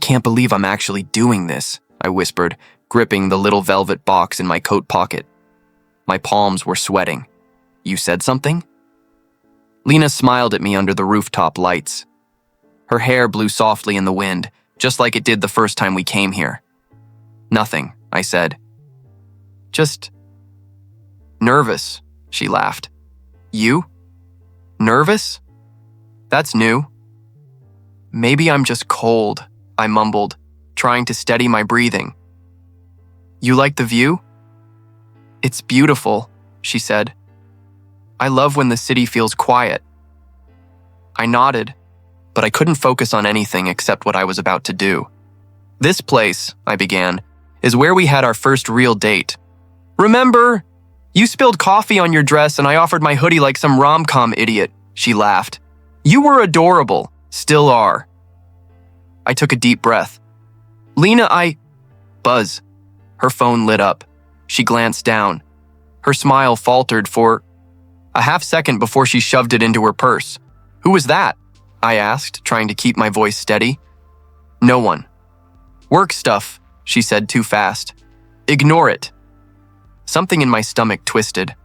can't believe I'm actually doing this, I whispered, gripping the little velvet box in my coat pocket. My palms were sweating. You said something? Lena smiled at me under the rooftop lights. Her hair blew softly in the wind, just like it did the first time we came here. Nothing, I said. Just nervous, she laughed. You? Nervous? That's new. Maybe I'm just cold, I mumbled, trying to steady my breathing. You like the view? It's beautiful, she said. I love when the city feels quiet. I nodded, but I couldn't focus on anything except what I was about to do. This place, I began, is where we had our first real date. Remember? You spilled coffee on your dress and I offered my hoodie like some rom-com idiot, she laughed. You were adorable, still are. I took a deep breath. Lena, Buzz. Her phone lit up. She glanced down. Her smile faltered for a half second before she shoved it into her purse. Who was that? I asked, trying to keep my voice steady. No one. Work stuff, she said too fast. Ignore it. Something in my stomach twisted.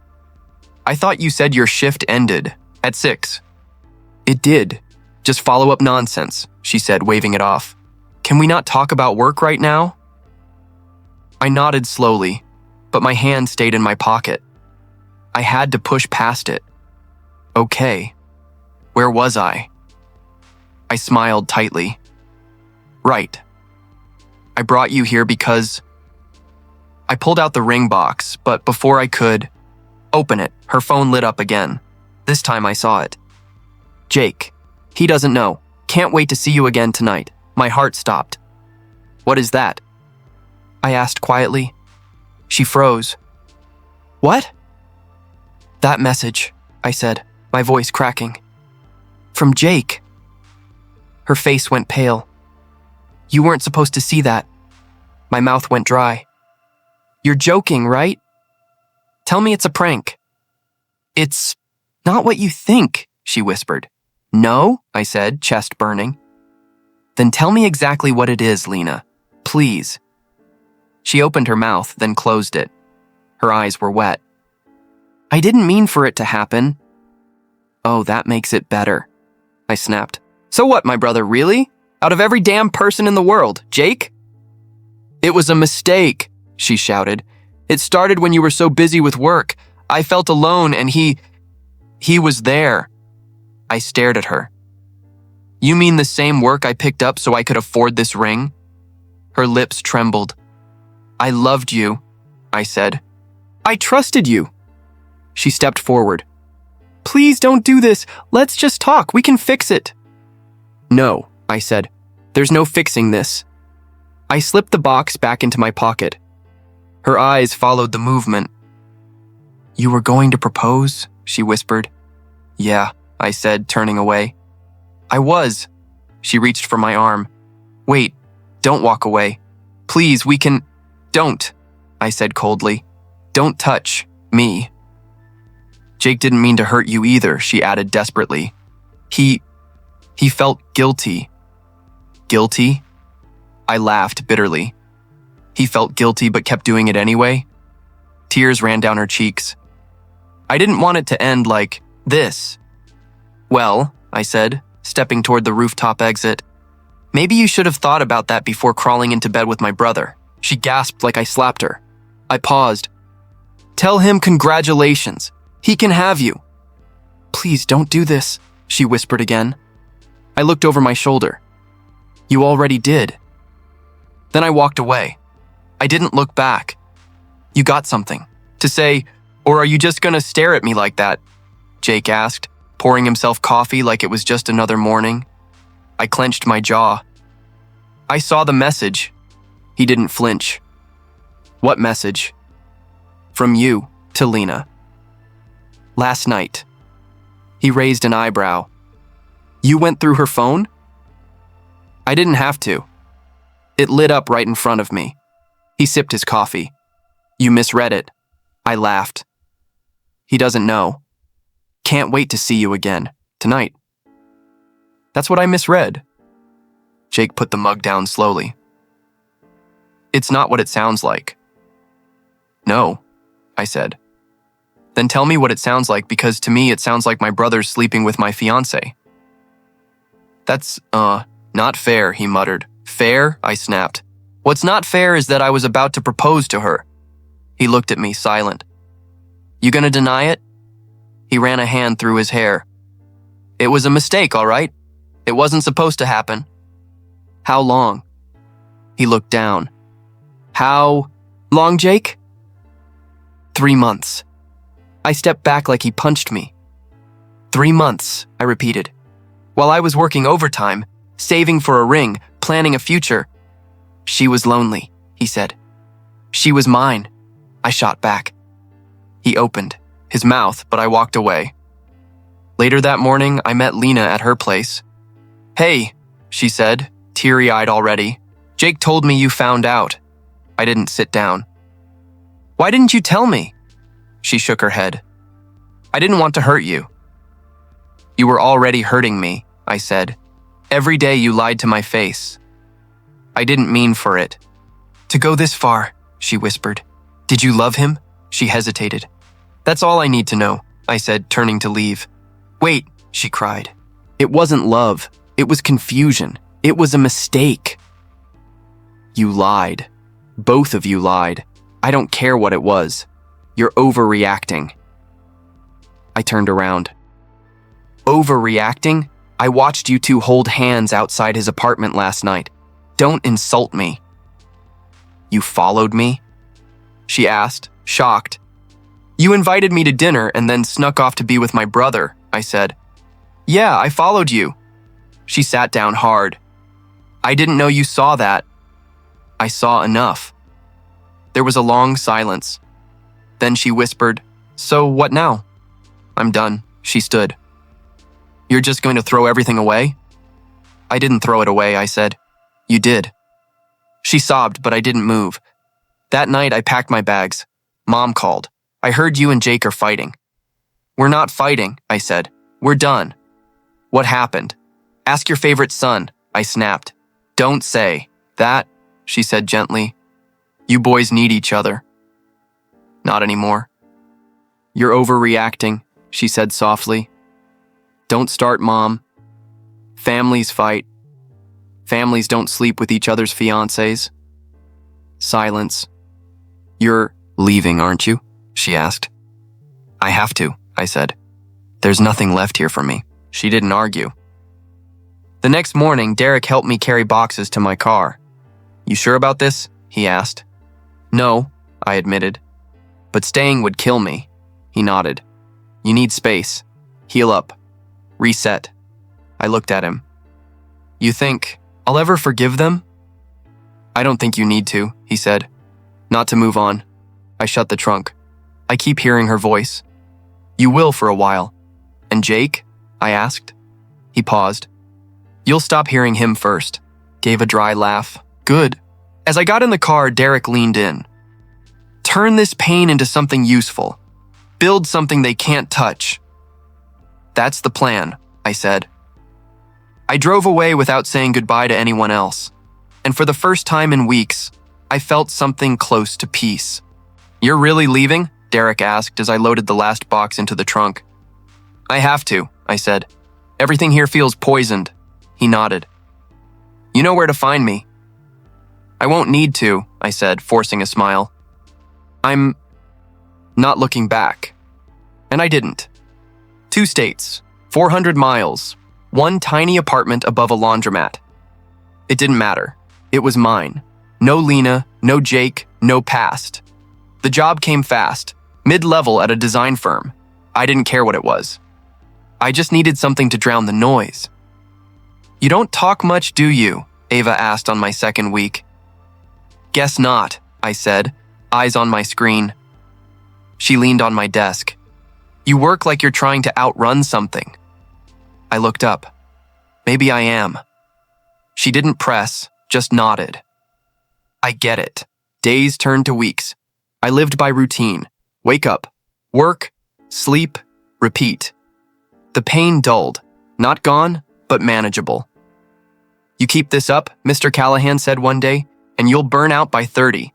I thought you said your shift ended at 6. It did. Just follow-up nonsense, she said, waving it off. Can we not talk about work right now? I nodded slowly, but my hand stayed in my pocket. I had to push past it. Okay. Where was I? I smiled tightly. Right. I brought you here because... I pulled out the ring box, but before I could open it, her phone lit up again. This time I saw it. Jake. He doesn't know. Can't wait to see you again tonight. My heart stopped. What is that? I asked quietly. She froze. What? That message, I said, my voice cracking. From Jake. Her face went pale. You weren't supposed to see that. My mouth went dry. You're joking, right? Tell me it's a prank. It's not what you think, she whispered. No, I said, chest burning. Then tell me exactly what it is, Lena. Please. She opened her mouth, then closed it. Her eyes were wet. I didn't mean for it to happen. Oh, that makes it better, I snapped. So what, my brother, really? Out of every damn person in the world, Jake? It was a mistake, she shouted. It started when you were so busy with work. I felt alone and he was there. I stared at her. You mean the same work I picked up so I could afford this ring? Her lips trembled. I loved you, I said. I trusted you. She stepped forward. Please don't do this. Let's just talk. We can fix it. No, I said. There's no fixing this. I slipped the box back into my pocket. Her eyes followed the movement. You were going to propose? She whispered. Yeah, I said, turning away. I was. She reached for my arm. Wait, don't walk away. Please, we can... Don't, I said coldly. Don't touch me. Jake didn't mean to hurt you either, she added desperately. He felt guilty. Guilty? I laughed bitterly. He felt guilty but kept doing it anyway? Tears ran down her cheeks. I didn't want it to end like this. Well, I said, stepping toward the rooftop exit. Maybe you should have thought about that before crawling into bed with my brother. She gasped like I slapped her. I paused. Tell him congratulations. He can have you. Please don't do this, she whispered again. I looked over my shoulder. You already did. Then I walked away. I didn't look back. You got something to say, or are you just gonna stare at me like that? Jake asked, pouring himself coffee like it was just another morning. I clenched my jaw. I saw the message. He didn't flinch. What message? From you to Lena. Last night. He raised an eyebrow. You went through her phone? I didn't have to. It lit up right in front of me. He sipped his coffee. You misread it. I laughed. He doesn't know. Can't wait to see you again. Tonight. That's what I misread. Jake put the mug down slowly. It's not what it sounds like. No, I said. Then tell me what it sounds like, because to me it sounds like my brother's sleeping with my fiancée. That's, not fair, he muttered. Fair? I snapped. What's not fair is that I was about to propose to her. He looked at me, silent. You gonna deny it? He ran a hand through his hair. It was a mistake, all right? It wasn't supposed to happen. How long? He looked down. How long, Jake? 3 months. I stepped back like he punched me. 3 months, I repeated. While I was working overtime, saving for a ring, planning a future. She was lonely, he said. She was mine, I shot back. He opened his mouth, but I walked away. Later that morning, I met Lena at her place. Hey, she said, teary-eyed already. Jake told me you found out. I didn't sit down. Why didn't you tell me? She shook her head. I didn't want to hurt you. You were already hurting me, I said. Every day you lied to my face. I didn't mean for it. To go this far, she whispered. Did you love him? She hesitated. That's all I need to know, I said, turning to leave. Wait, she cried. It wasn't love. It was confusion. It was a mistake. You lied. Both of you lied. I don't care what it was. You're overreacting. I turned around. Overreacting? I watched you two hold hands outside his apartment last night. Don't insult me. You followed me? She asked, shocked. You invited me to dinner and then snuck off to be with my brother, I said. Yeah, I followed you. She sat down hard. I didn't know you saw that. I saw enough. There was a long silence. Then she whispered, So what now? I'm done. She stood. You're just going to throw everything away? I didn't throw it away, I said. You did. She sobbed, but I didn't move. That night, I packed my bags. Mom called. I heard you and Jake are fighting. We're not fighting, I said. We're done. What happened? Ask your favorite son, I snapped. Don't say that, she said gently. You boys need each other. Not anymore. You're overreacting, she said softly. Don't start, Mom. Families fight. Families don't sleep with each other's fiancés. Silence. You're leaving, aren't you? She asked. I have to, I said. There's nothing left here for me. She didn't argue. The next morning, Derek helped me carry boxes to my car. You sure about this? He asked. No, I admitted. But staying would kill me. He nodded. You need space. Heal up. Reset. I looked at him. You think I'll ever forgive them? I don't think you need to, he said. Not to move on. I shut the trunk. I keep hearing her voice. You will for a while. And Jake? I asked. He paused. You'll stop hearing him first. Gave a dry laugh. Good. As I got in the car, Derek leaned in. Turn this pain into something useful. Build something they can't touch. That's the plan, I said. I drove away without saying goodbye to anyone else. And for the first time in weeks, I felt something close to peace. You're really leaving? Derek asked as I loaded the last box into the trunk. I have to, I said. Everything here feels poisoned. He nodded. You know where to find me. I won't need to, I said, forcing a smile. I'm not looking back. And I didn't. 2 states, 400 miles, 1 tiny apartment above a laundromat. It didn't matter. It was mine. No Lena, no Jake, no past. The job came fast, mid-level at a design firm. I didn't care what it was. I just needed something to drown the noise. You don't talk much, do you? Ava asked on my second week. Guess not, I said, eyes on my screen. She leaned on my desk. You work like you're trying to outrun something. I looked up. Maybe I am. She didn't press, just nodded. I get it. Days turned to weeks. I lived by routine. Wake up, work, sleep, repeat. The pain dulled. Not gone, but manageable. You keep this up, Mr. Callahan said one day, and you'll burn out by 30.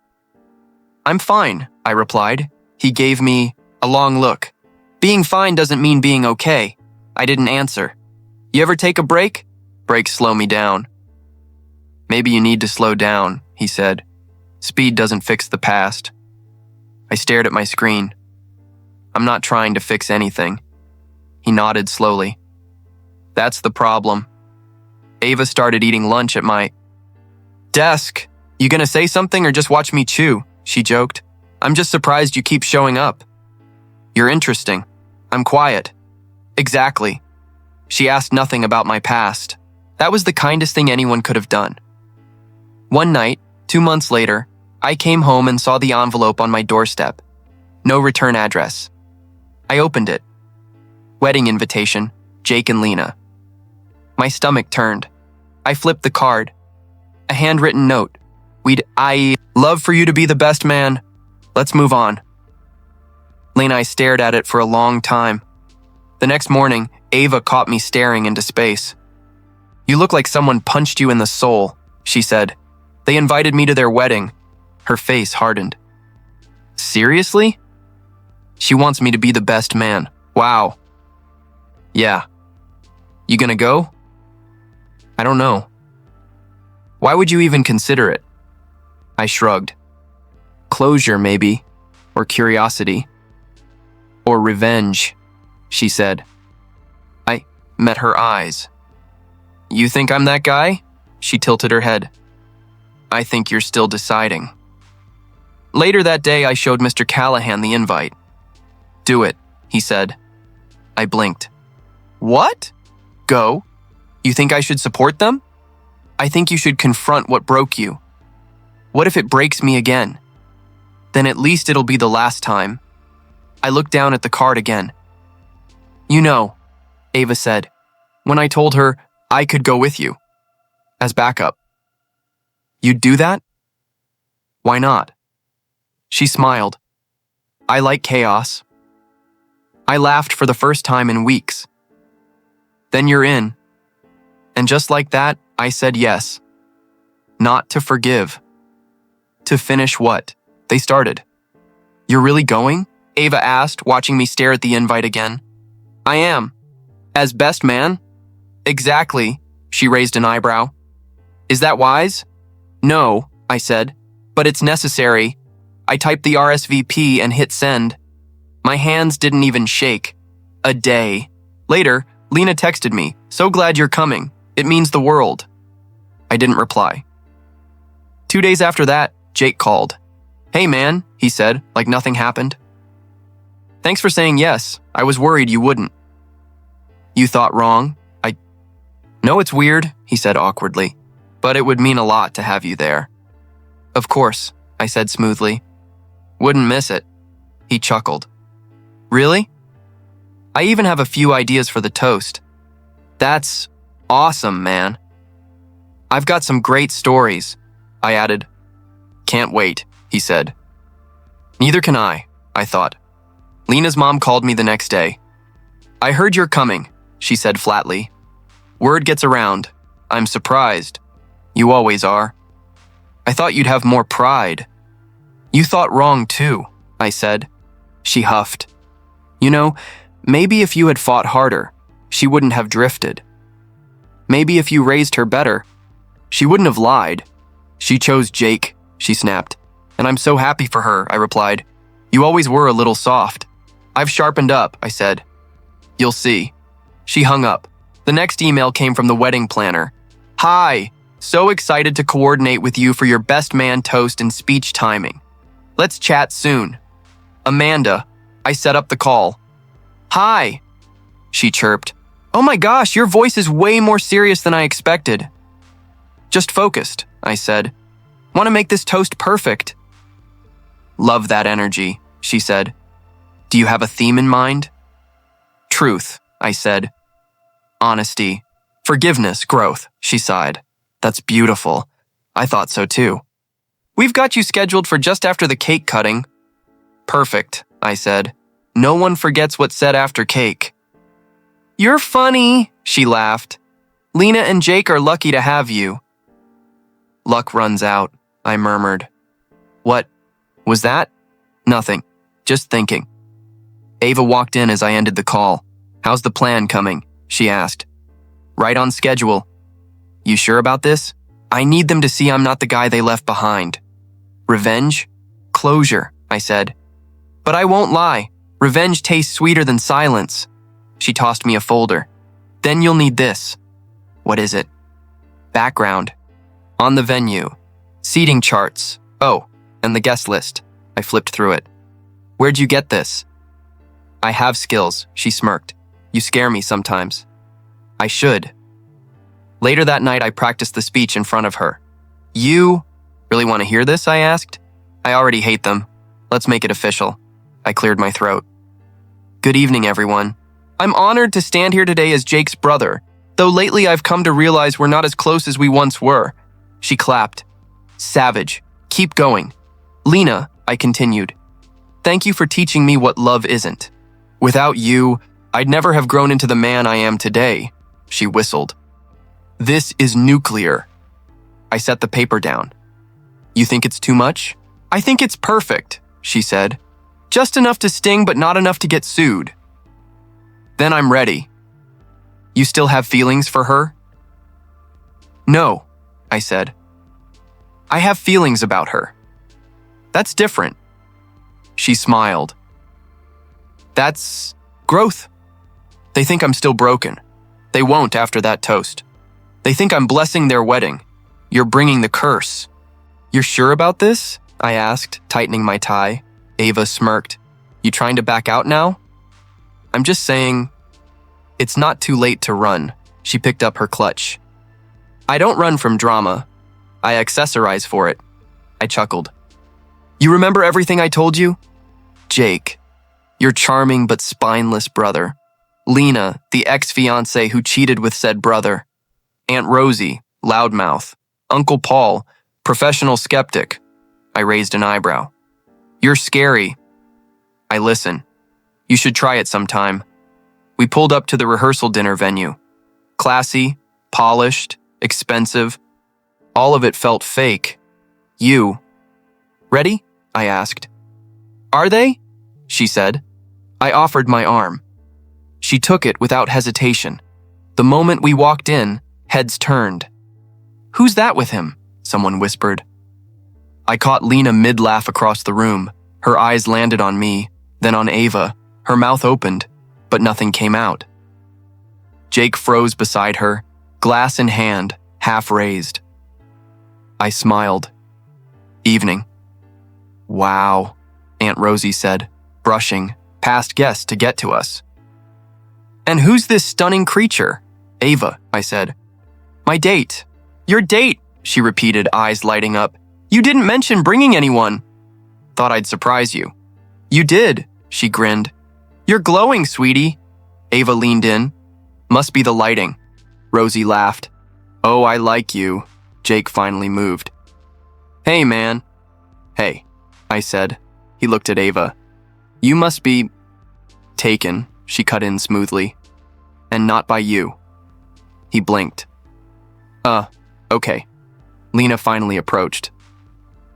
I'm fine, I replied. He gave me a long look. Being fine doesn't mean being okay. I didn't answer. You ever take a break? Breaks slow me down. Maybe you need to slow down, he said. Speed doesn't fix the past. I stared at my screen. I'm not trying to fix anything. He nodded slowly. That's the problem. Ava started eating lunch at my desk. You gonna say something or just watch me chew? She joked. I'm just surprised you keep showing up. You're interesting. I'm quiet. Exactly. She asked nothing about my past. That was the kindest thing anyone could have done. One night, 2 months later, I came home and saw the envelope on my doorstep. No return address. I opened it. Wedding invitation, Jake and Lena. My stomach turned. I flipped the card. A handwritten note. I love for you to be the best man. Let's move on. Lena and I stared at it for a long time. The next morning, Ava caught me staring into space. You look like someone punched you in the soul, she said. They invited me to their wedding. Her face hardened. Seriously? She wants me to be the best man. Wow. Yeah. You gonna go? I don't know. Why would you even consider it? I shrugged. Closure, maybe. Or curiosity. Or revenge, she said. I met her eyes. You think I'm that guy? She tilted her head. I think you're still deciding. Later that day, I showed Mr. Callahan the invite. Do it, he said. I blinked. What? Go? You think I should support them? I think you should confront what broke you. What if it breaks me again? Then at least it'll be the last time. I looked down at the card again. You know, Ava said, when I told her I could go with you. As backup. You'd do that? Why not? She smiled. I like chaos. I laughed for the first time in weeks. Then you're in. And just like that, I said yes. Not to forgive. To finish what they started. You're really going? Ava asked, watching me stare at the invite again. I am. As best man? Exactly, she raised an eyebrow. Is that wise? No, I said, but it's necessary. I typed the RSVP and hit send. My hands didn't even shake. A day. Later, Lena texted me, so glad you're coming. It means the world. I didn't reply. 2 days after that, Jake called. Hey man, he said, like nothing happened. Thanks for saying yes. I was worried you wouldn't. You thought wrong? No, it's weird, he said awkwardly, but it would mean a lot to have you there. Of course, I said smoothly. Wouldn't miss it. He chuckled. Really? I even have a few ideas for the toast. That's awesome, man. I've got some great stories, I added. Can't wait, he said. Neither can I thought. Lena's mom called me the next day. I heard you're coming, she said flatly. Word gets around. I'm surprised. You always are. I thought you'd have more pride. You thought wrong too, I said. She huffed. You know, maybe if you had fought harder, she wouldn't have drifted. Maybe if you raised her better, she wouldn't have lied. She chose Jake, she snapped. And I'm so happy for her, I replied. You always were a little soft. I've sharpened up, I said. You'll see. She hung up. The next email came from the wedding planner. Hi, so excited to coordinate with you for your best man toast and speech timing. Let's chat soon. Amanda, I set up the call. Hi, she chirped. Oh my gosh, your voice is way more serious than I expected. Just focused, I said. Want to make this toast perfect. Love that energy, she said. Do you have a theme in mind? Truth, I said. Honesty. Forgiveness, growth, she sighed. That's beautiful. I thought so too. We've got you scheduled for just after the cake cutting. Perfect, I said. No one forgets what's said after cake. You're funny, she laughed. Lena and Jake are lucky to have you. Luck runs out, I murmured. What was that? Nothing. Just thinking. Ava walked in as I ended the call. How's the plan coming? She asked. Right on schedule. You sure about this? I need them to see I'm not the guy they left behind. Revenge? Closure, I said. But I won't lie. Revenge tastes sweeter than silence. She tossed me a folder. Then you'll need this. What is it? Background. On the venue. Seating charts. Oh, and the guest list. I flipped through it. Where'd you get this? I have skills, she smirked. You scare me sometimes. I should. Later that night, I practiced the speech in front of her. You really want to hear this? I asked. I already hate them. Let's make it official. I cleared my throat. Good evening, everyone. I'm honored to stand here today as Jake's brother, though lately I've come to realize we're not as close as we once were. She clapped. Savage. Keep going. Lena, I continued. Thank you for teaching me what love isn't. Without you, I'd never have grown into the man I am today. She whistled. This is nuclear. I set the paper down. You think it's too much? I think it's perfect, she said. Just enough to sting, but not enough to get sued. Then I'm ready. You still have feelings for her? No, I said. I have feelings about her. That's different. She smiled. That's growth. They think I'm still broken. They won't after that toast. They think I'm blessing their wedding. You're bringing the curse. You're sure about this? I asked, tightening my tie. Ava smirked. You trying to back out now? I'm just saying, it's not too late to run. She picked up her clutch. I don't run from drama. I accessorize for it. I chuckled. You remember everything I told you? Jake, your charming but spineless brother. Lena, the ex-fiancé who cheated with said brother. Aunt Rosie, loudmouth. Uncle Paul, professional skeptic. I raised an eyebrow. You're scary. I listen. You should try it sometime. We pulled up to the rehearsal dinner venue. Classy, polished, expensive. All of it felt fake. You. Ready? I asked. Are they? She said. I offered my arm. She took it without hesitation. The moment we walked in, heads turned. Who's that with him? Someone whispered. I caught Lena mid-laugh across the room. Her eyes landed on me, then on Ava. Her mouth opened, but nothing came out. Jake froze beside her, glass in hand, half raised. I smiled. Evening. Wow, Aunt Rosie said, brushing past guests to get to us. And who's this stunning creature? Ava, I said. My date. Your date, she repeated, eyes lighting up. You didn't mention bringing anyone. Thought I'd surprise you. You did, she grinned. You're glowing, sweetie. Ava leaned in. Must be the lighting. Rosie laughed. Oh, I like you. Jake finally moved. Hey, man. Hey, I said. He looked at Ava. You must be taken, she cut in smoothly. And not by you. He blinked. Okay. Lena finally approached.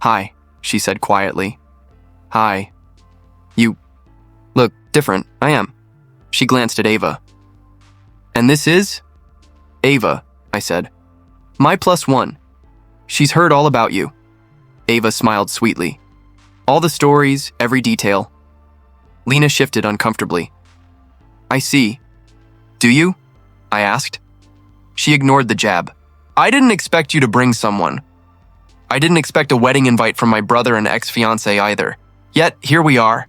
Hi, she said quietly. Hi. You look different. I am. She glanced at Ava. And this is? Ava, I said. My +1. She's heard all about you. Ava smiled sweetly. All the stories, every detail. Lena shifted uncomfortably. I see. Do you? I asked. She ignored the jab. I didn't expect you to bring someone. I didn't expect a wedding invite from my brother and ex-fiancé either. Yet, here we are.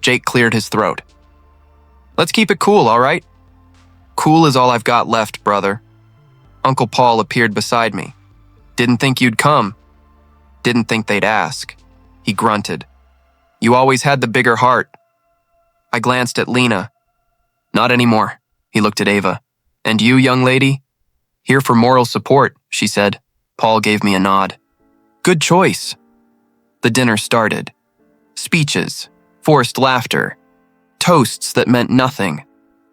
Jake cleared his throat. Let's keep it cool, all right? Cool is all I've got left, brother. Uncle Paul appeared beside me. Didn't think you'd come. Didn't think they'd ask. He grunted. You always had the bigger heart. I glanced at Lena. Not anymore. He looked at Ava. And you, young lady? Here for moral support, she said. Paul gave me a nod. Good choice. The dinner started. Speeches, forced laughter, toasts that meant nothing.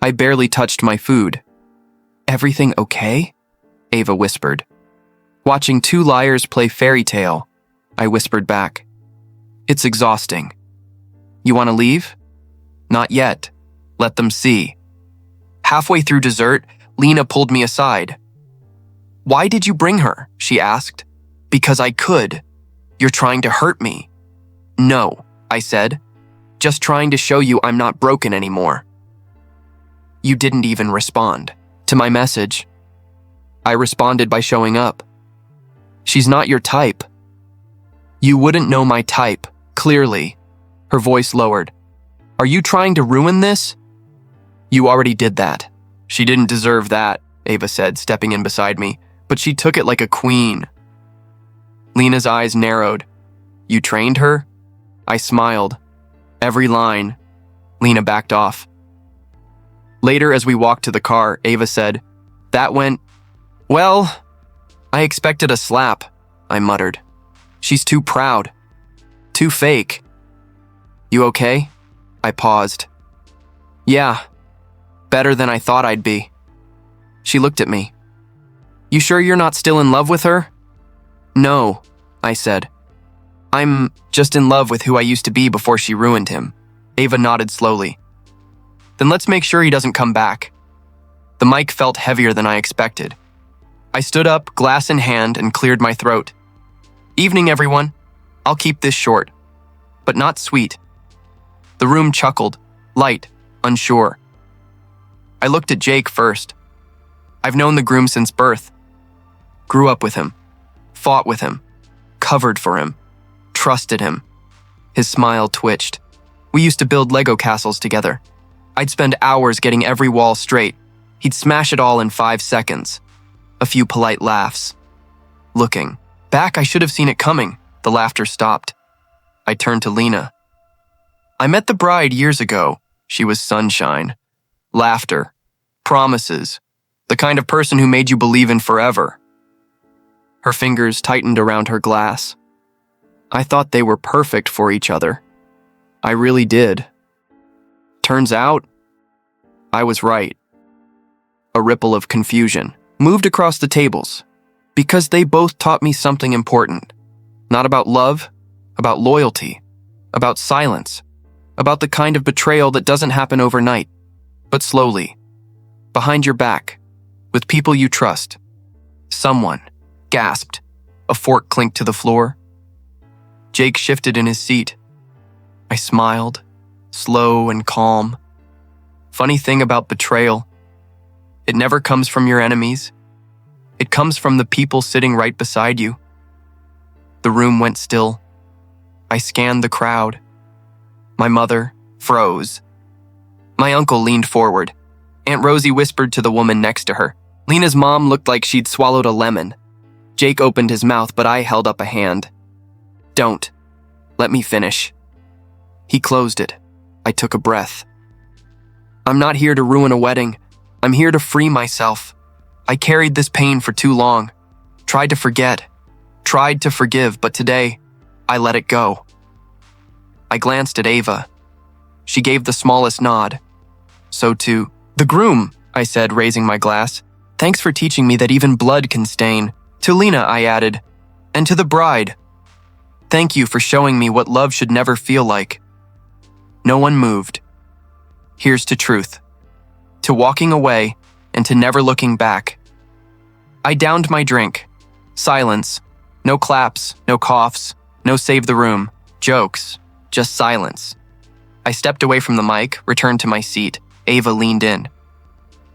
I barely touched my food. Everything okay? Ava whispered. Watching two liars play fairy tale, I whispered back. It's exhausting. You want to leave? Not yet. Let them see. Halfway through dessert, Lena pulled me aside. Why did you bring her? She asked. Because I could. You're trying to hurt me. No, I said. Just trying to show you I'm not broken anymore. You didn't even respond to my message. I responded by showing up. She's not your type. You wouldn't know my type, clearly. Her voice lowered. Are you trying to ruin this? You already did that. She didn't deserve that, Ava said, stepping in beside me, but she took it like a queen. Lena's eyes narrowed. You trained her? I smiled. Every line. Lena backed off. Later, as we walked to the car, Ava said, That went, well, I expected a slap, I muttered. She's too proud. Too fake. You okay? I paused. Yeah, better than I thought I'd be. She looked at me. You sure you're not still in love with her? No, I said. I'm just in love with who I used to be before she ruined him. Ava nodded slowly. Then let's make sure he doesn't come back. The mic felt heavier than I expected. I stood up, glass in hand, and cleared my throat. Evening, everyone. I'll keep this short, but not sweet. The room chuckled, light, unsure. I looked at Jake first. I've known the groom since birth. Grew up with him, fought with him, covered for him, trusted him. His smile twitched. We used to build Lego castles together. I'd spend hours getting every wall straight. He'd smash it all in 5 seconds. A few polite laughs. Looking back, I should have seen it coming. The laughter stopped. I turned to Lena. I met the bride years ago. She was sunshine. Laughter. Promises. The kind of person who made you believe in forever. Her fingers tightened around her glass. I thought they were perfect for each other. I really did. Turns out, I was right. A ripple of confusion moved across the tables, because they both taught me something important. Not about love, about loyalty, about silence, about the kind of betrayal that doesn't happen overnight, but slowly, behind your back, with people you trust. Someone gasped. A fork clinked to the floor. Jake shifted in his seat. I smiled, slow and calm. Funny thing about betrayal, it never comes from your enemies. It comes from the people sitting right beside you. The room went still. I scanned the crowd. My mother froze. My uncle leaned forward. Aunt Rosie whispered to the woman next to her. Lena's mom looked like she'd swallowed a lemon. Jake opened his mouth, but I held up a hand. Don't. Let me finish. He closed it. I took a breath. I'm not here to ruin a wedding. I'm here to free myself. I carried this pain for too long. Tried to forget. Tried to forgive, but today, I let it go. I glanced at Ava. She gave the smallest nod. So too, the groom, I said, raising my glass. Thanks for teaching me that even blood can stain. To Lena, I added. And to the bride. Thank you for showing me what love should never feel like. No one moved. Here's to truth. To walking away and to never looking back. I downed my drink. Silence. No claps, no coughs, no save the room, jokes, just silence. I stepped away from the mic, returned to my seat. Ava leaned in.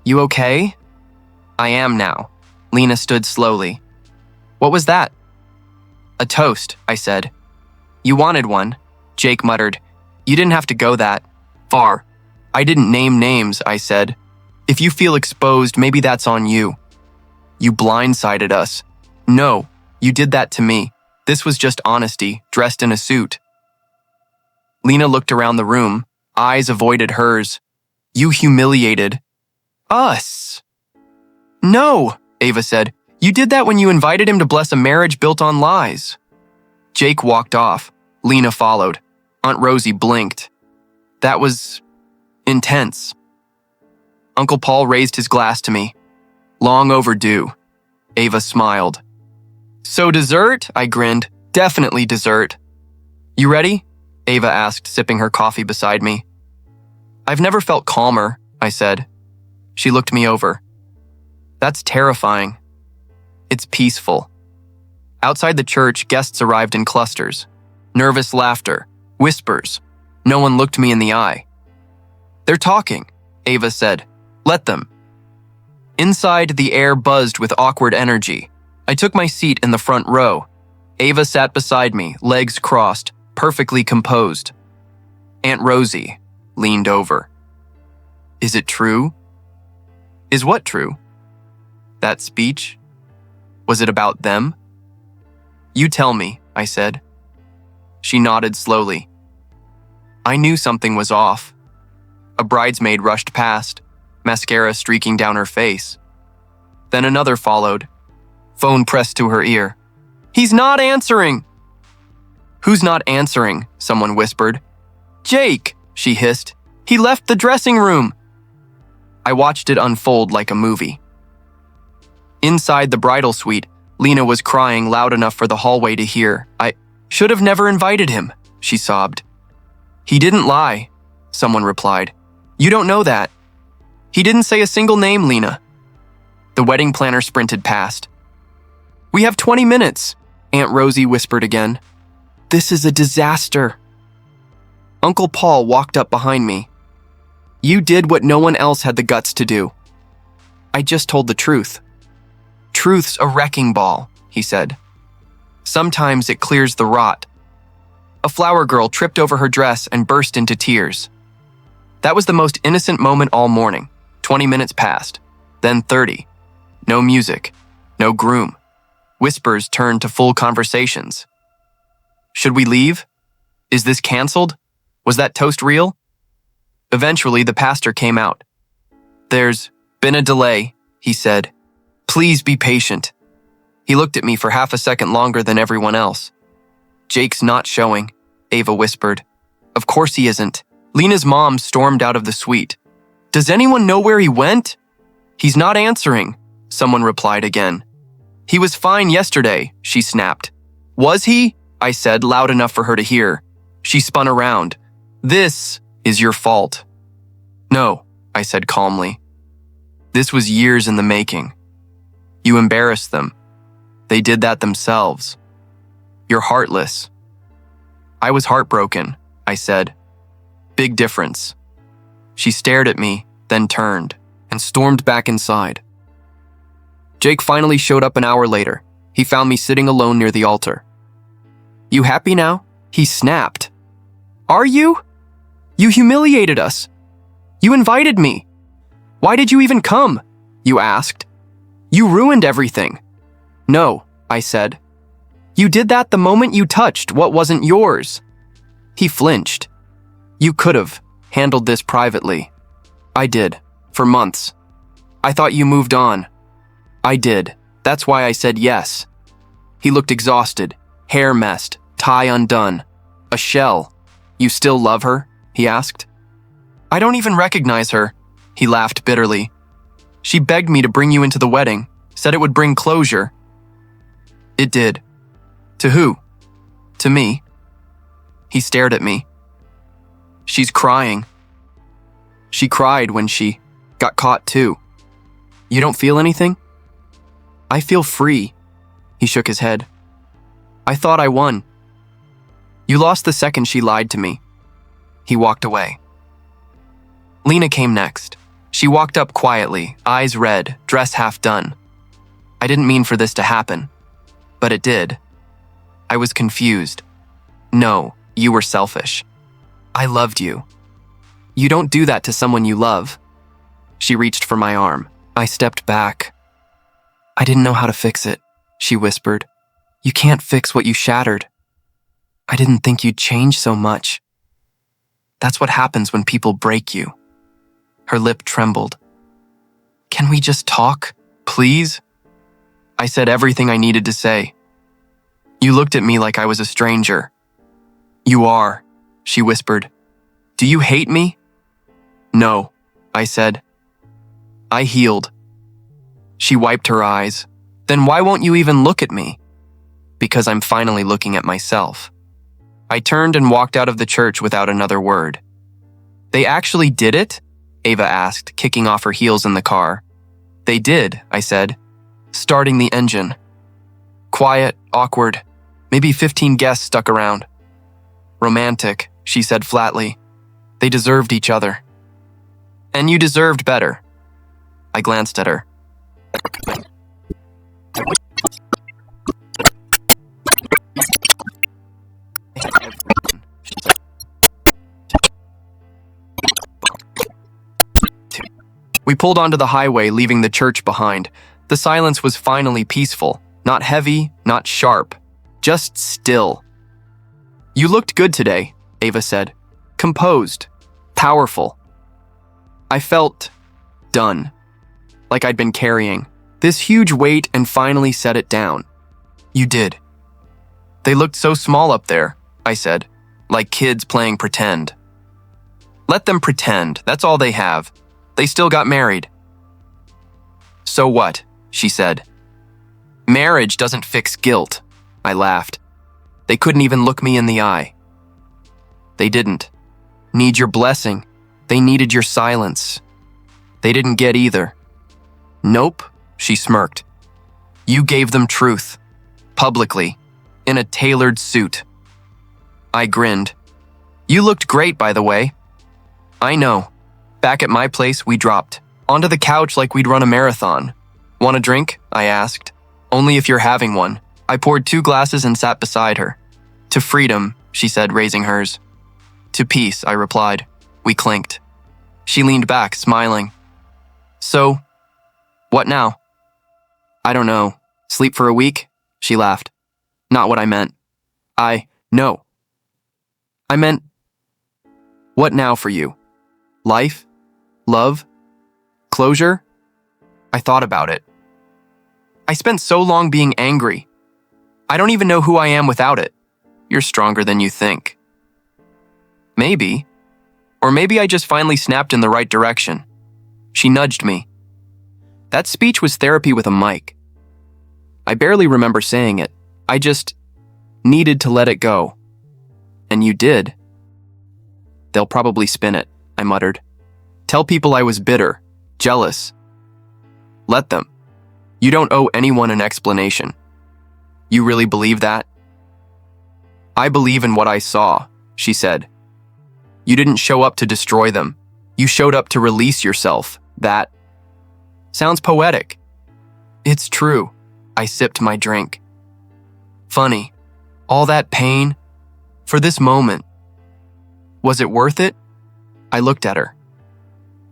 You okay? I am now. Lena stood slowly. What was that? A toast, I said. You wanted one, Jake muttered. You didn't have to go that far. I didn't name names, I said. If you feel exposed, maybe that's on you. You blindsided us. No, you did that to me. This was just honesty, dressed in a suit. Lena looked around the room. Eyes avoided hers. You humiliated us. No, Ava said. You did that when you invited him to bless a marriage built on lies. Jake walked off. Lena followed. Aunt Rosie blinked. That was intense. Uncle Paul raised his glass to me. Long overdue. Ava smiled. So dessert? I grinned. Definitely dessert. You ready? Ava asked, sipping her coffee beside me. I've never felt calmer, I said. She looked me over. That's terrifying. It's peaceful. Outside the church, guests arrived in clusters. Nervous laughter, whispers. No one looked me in the eye. They're talking, Ava said. Let them. Inside, the air buzzed with awkward energy. I took my seat in the front row. Ava sat beside me, legs crossed, perfectly composed. Aunt Rosie leaned over. Is it true? Is what true? That speech? Was it about them? You tell me, I said. She nodded slowly. I knew something was off. A bridesmaid rushed past, mascara streaking down her face. Then another followed. Phone pressed to her ear. He's not answering! Who's not answering? Someone whispered. Jake, she hissed. He left the dressing room. I watched it unfold like a movie. Inside the bridal suite, Lena was crying loud enough for the hallway to hear. I should have never invited him, she sobbed. He didn't lie, someone replied. You don't know that. He didn't say a single name, Lena. The wedding planner sprinted past. We have 20 minutes, Aunt Rosie whispered again. This is a disaster. Uncle Paul walked up behind me. You did what no one else had the guts to do. I just told the truth. Truth's a wrecking ball, he said. Sometimes it clears the rot. A flower girl tripped over her dress and burst into tears. That was the most innocent moment all morning. 20 minutes passed, then 30. No music, no groom. Whispers turned to full conversations. Should we leave? Is this canceled? Was that toast real? Eventually, the pastor came out. There's been a delay, he said. Please be patient. He looked at me for half a second longer than everyone else. Jake's not showing, Ava whispered. Of course he isn't. Lena's mom stormed out of the suite. Does anyone know where he went? He's not answering, someone replied again. He was fine yesterday, she snapped. Was he? I said, loud enough for her to hear. She spun around. This is your fault. No, I said calmly. This was years in the making. You embarrassed them. They did that themselves. You're heartless. I was heartbroken, I said. Big difference. She stared at me, then turned, and stormed back inside. Jake finally showed up an hour later. He found me sitting alone near the altar. You happy now? He snapped. Are you? You humiliated us. You invited me. Why did you even come? You asked. You ruined everything. No, I said. You did that the moment you touched what wasn't yours. He flinched. You could have handled this privately. I did, for months. I thought you moved on. I did. That's why I said yes. He looked exhausted, hair messed, tie undone. A shell. You still love her? He asked. I don't even recognize her. He laughed bitterly. She begged me to bring you into the wedding, said it would bring closure. It did. To who? To me. He stared at me. She's crying. She cried when she got caught too. You don't feel anything? I feel free. He shook his head. I thought I won. You lost the second she lied to me. He walked away. Lena came next. She walked up quietly, eyes red, dress half done. I didn't mean for this to happen, but it did. I was confused. No, you were selfish. I loved you. You don't do that to someone you love. She reached for my arm. I stepped back. I didn't know how to fix it, she whispered. You can't fix what you shattered. I didn't think you'd change so much. That's what happens when people break you. Her lip trembled. Can we just talk, please? I said everything I needed to say. You looked at me like I was a stranger. You are, she whispered. Do you hate me? No, I said. I healed. She wiped her eyes. Then why won't you even look at me? Because I'm finally looking at myself. I turned and walked out of the church without another word. They actually did it? Ava asked, kicking off her heels in the car. They did, I said, starting the engine. Quiet, awkward, maybe 15 guests stuck around. Romantic, she said flatly. They deserved each other. And you deserved better. I glanced at her. We pulled onto the highway, leaving the church behind. The silence was finally peaceful, not heavy, not sharp, just still. You looked good today, Ava said. Composed, powerful. I felt done, like I'd been carrying this huge weight and finally set it down. You did. They looked so small up there, I said, like kids playing pretend. Let them pretend, that's all they have. They still got married. So what? She said. Marriage doesn't fix guilt. I laughed. They couldn't even look me in the eye. They didn't. Need your blessing. They needed your silence. They didn't get either. Nope, she smirked. You gave them truth. Publicly. In a tailored suit. I grinned. You looked great, by the way. I know. Back at my place, we dropped onto the couch like we'd run a marathon. Want a drink? I asked. Only if you're having one. I poured 2 glasses and sat beside her. To freedom, she said, raising hers. To peace, I replied. We clinked. She leaned back, smiling. So, what now? I don't know. Sleep for a week? She laughed. Not what I meant. No. I meant, what now for you? Life? Love? Closure? I thought about it. I spent so long being angry. I don't even know who I am without it. You're stronger than you think. Maybe. Or maybe I just finally snapped in the right direction. She nudged me. That speech was therapy with a mic. I barely remember saying it. I just needed to let it go. And you did. They'll probably spin it, I muttered. Tell people I was bitter, jealous. Let them. You don't owe anyone an explanation. You really believe that? I believe in what I saw, she said. You didn't show up to destroy them. You showed up to release yourself. That sounds poetic. It's true. I sipped my drink. Funny. All that pain for this moment. Was it worth it? I looked at her.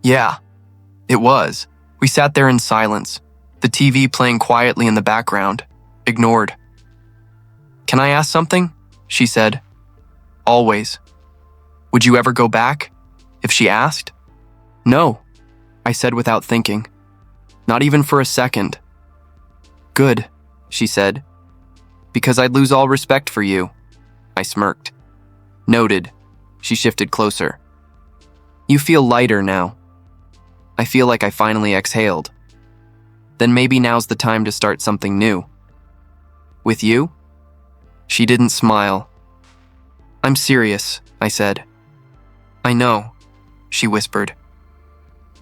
Yeah, it was. We sat there in silence, the TV playing quietly in the background, ignored. Can I ask something? She said. Always. Would you ever go back? If she asked? No, I said without thinking. Not even for a second. Good, she said. Because I'd lose all respect for you. I smirked. Noted. She shifted closer. You feel lighter now. I feel like I finally exhaled. Then maybe now's the time to start something new. With you? She didn't smile. I'm serious, I said. I know, she whispered.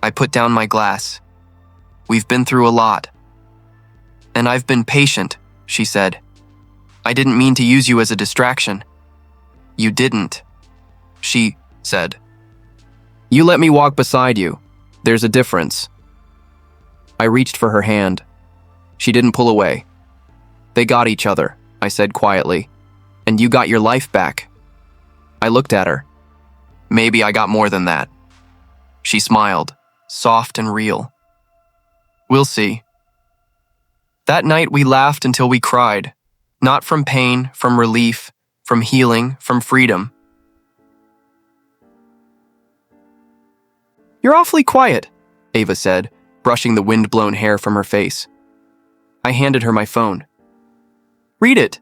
I put down my glass. We've been through a lot. And I've been patient, she said. I didn't mean to use you as a distraction. You didn't, she said. You let me walk beside you. There's a difference. I reached for her hand. She didn't pull away. They got each other, I said quietly. And you got your life back. I looked at her. Maybe I got more than that. She smiled, soft and real. We'll see. That night we laughed until we cried. Not from pain, from relief, from healing, from freedom. You're awfully quiet, Ava said, brushing the wind-blown hair from her face. I handed her my phone. Read it.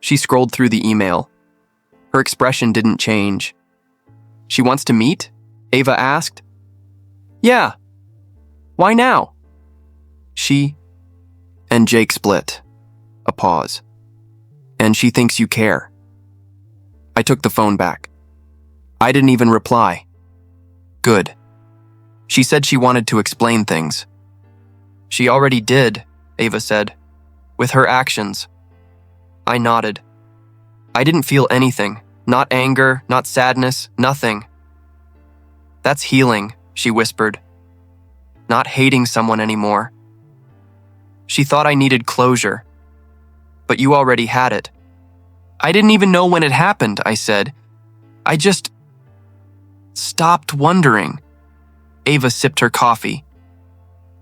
She scrolled through the email. Her expression didn't change. She wants to meet? Ava asked. Yeah. Why now? And Jake split. A pause. And she thinks you care. I took the phone back. I didn't even reply. Good. She said she wanted to explain things. She already did, Ava said, with her actions. I nodded. I didn't feel anything, not anger, not sadness, nothing. That's healing, she whispered. Not hating someone anymore. She thought I needed closure. But you already had it. I didn't even know when it happened, I said. I just stopped wondering. Ava sipped her coffee.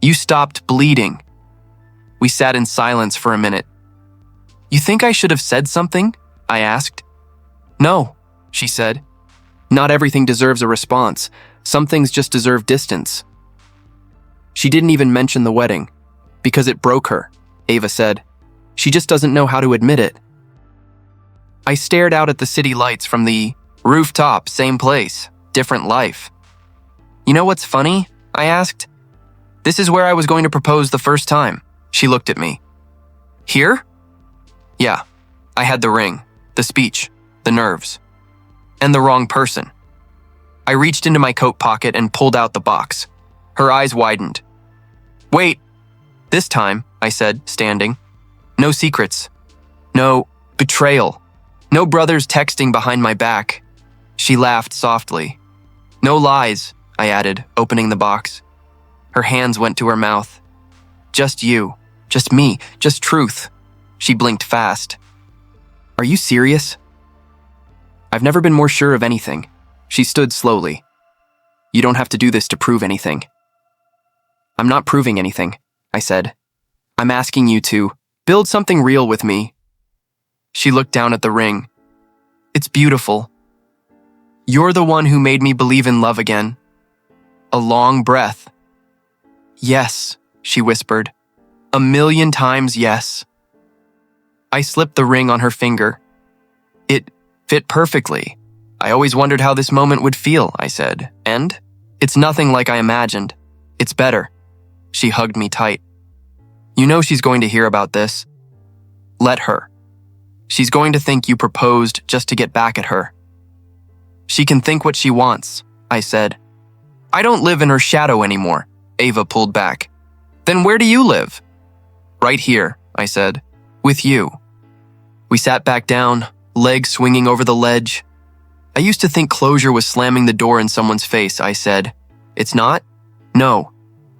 You stopped bleeding. We sat in silence for a minute. You think I should have said something? I asked. No, she said. Not everything deserves a response. Some things just deserve distance. She didn't even mention the wedding. Because it broke her, Ava said. She just doesn't know how to admit it. I stared out at the city lights from the rooftop, same place, different life. You know what's funny? I asked. This is where I was going to propose the first time. She looked at me. Here? Yeah, I had the ring, the speech, the nerves, and the wrong person. I reached into my coat pocket and pulled out the box. Her eyes widened. Wait. This time, I said, standing. No secrets. No betrayal. No brothers texting behind my back. She laughed softly. No lies, I added, opening the box. Her hands went to her mouth. Just you. Just me. Just truth. She blinked fast. Are you serious? I've never been more sure of anything. She stood slowly. You don't have to do this to prove anything. I'm not proving anything, I said. I'm asking you to build something real with me. She looked down at the ring. It's beautiful. You're the one who made me believe in love again. A long breath. Yes, she whispered. 1,000,000 times yes. I slipped the ring on her finger. It fit perfectly. I always wondered how this moment would feel, I said. And it's nothing like I imagined. It's better. She hugged me tight. You know she's going to hear about this. Let her. She's going to think you proposed just to get back at her. She can think what she wants, I said. I don't live in her shadow anymore, Ava pulled back. Then where do you live? Right here, I said. With you. We sat back down, legs swinging over the ledge. I used to think closure was slamming the door in someone's face, I said. It's not? No.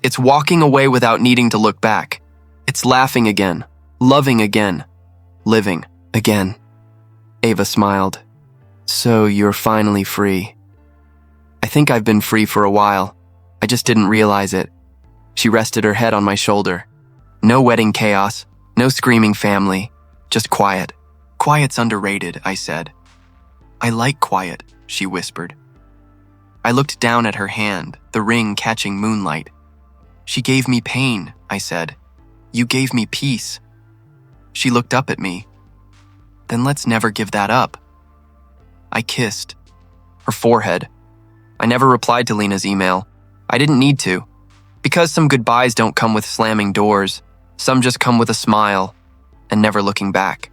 It's walking away without needing to look back. It's laughing again, loving again, living again. Ava smiled. So you're finally free. I think I've been free for a while. I just didn't realize it. She rested her head on my shoulder. No wedding chaos, no screaming family, just quiet. Quiet's underrated, I said. I like quiet, she whispered. I looked down at her hand, the ring catching moonlight. She gave me pain, I said. You gave me peace. She looked up at me. Then let's never give that up. I kissed her forehead. I never replied to Lena's email. I didn't need to. Because some goodbyes don't come with slamming doors. Some just come with a smile and never looking back.